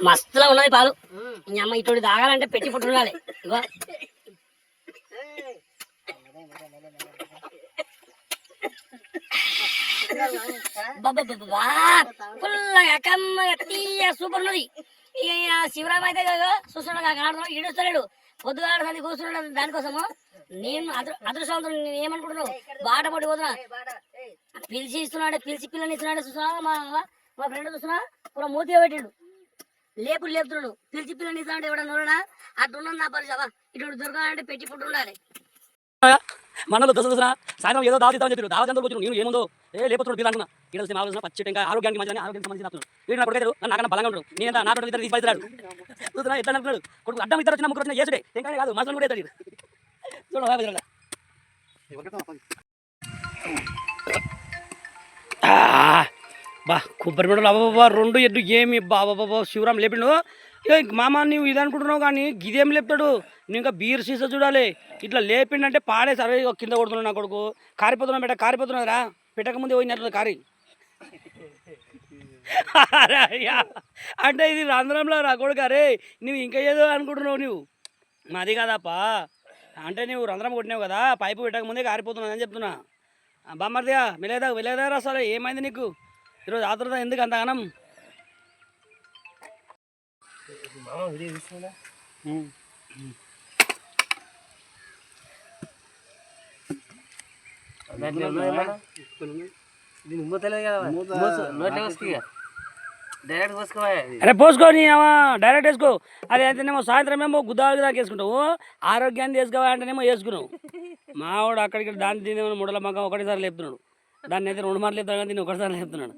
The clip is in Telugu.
మస్తులా ఉన్నది పాలు. ఈ అమ్మ ఇటు తాగాలంటే పెట్టి పుట్టు ఉండాలి. ఇగో సూపర్ ఉన్నది. ఇక శివరామ్ అయితే చూస్తున్నాడు ఈడుస్తలేడు, పొద్దుగా కూర్చున్నాడు. దానికోసము నేను అదృష్టవంతుడు. నేను ఏమనుకుంటున్నావు, బాట పట్టి పోతున్నా, పిలిచి ఇస్తున్నాడు, పిలిచి పిల్లని ఇస్తున్నాడు. చూస్తున్నా మా ఫ్రెండ్ చూస్తున్నా పూర మూతిగా పెట్టిండు, లేపుతున్నాడు, పిలిచి పిల్లని ఇస్తున్నాడు. ఎవడన్నా నోడా అట్టున్నాడు నా పరిచవా. ఇటు దొరకాలంటే పెట్టి పుట్టు ఉండాలి. మనలో చూసినా సాయంత్రం ఏదో దావతిద్దామని చెప్పారు. దావతి వచ్చిన నేను ఏముందో లేకపోతున్నాడు పిల్లలు అంటున్నా. ఇక్కడ వస్తే ఆలోచన పచ్చి ఇంకా ఆరోగ్యానికి మంచి ఆరోగ్యానికి మంచి చెప్తున్నాడు. వీడు నా కొడుకు నాకన్నా బలంగా ఉంటాడు. నేను నాతో ఇద్దరు తీసుకురాడు చూస్తున్నా ఎట్లా అంటున్నాడు. కొడుకు అడ్డం ఇద్దరు వచ్చిన ముగ్గురు వచ్చిన చేసుడే ఇంకా కాదు మనసులో కూడా అవుతాడు. చూడండి బా కొబ్బరి బిడ్డలు అబ్బాబా రెండు ఎడ్డు ఏమి బాబా శివరాం లేపిండు. మామ నువ్వు ఇది అనుకుంటున్నావు కానీ గిదేం లేపుతాడు. నువ్వు ఇంకా బీర్ సీసా చూడాలి. ఇట్లా లేపిండంటే పాడే సరే కింద కొడుతున్నాడు నా కొడుకు. కారిపోతున్నా బిడ్డ కారిపోతున్నదిరా. పెట్టకముందే పోయినట్లు కారి అంటే ఇది రంధ్రంలో రా కొడుకు. అరే నువ్వు ఇంకా ఏదో అనుకుంటున్నావు. నువ్వు మాది కాదప్పా, అంటే నువ్వు రంధ్రం కొట్టినావు కదా, పైపు పెట్టకముందే కారిపోతున్నావు అని చెప్తున్నా. బామ్మర్దిగా వెళ్ళేదా అసలు ఏమైంది నీకు ఈరోజు ఆతృత ఎందుకు అంత అనం? అరే పోసుకోని డైరెక్ట్ వేసుకో. అది అయితేనేమో సాయంత్రం ఏమో గుద్దాలు దాకా వేసుకుంటావు. ఆరోగ్యాన్ని వేసుకోవా అంటేనేమో వేసుకున్నావు. మావాడు అక్కడికి దాన్ని తినేమో ముడల మగ్గం ఒకటిసారి లేపుతున్నాడు. దాన్ని అయితే 2 మార్లు లేపుతాడు కానీ దీన్ని ఒకటిసారి లేపుతున్నాడు.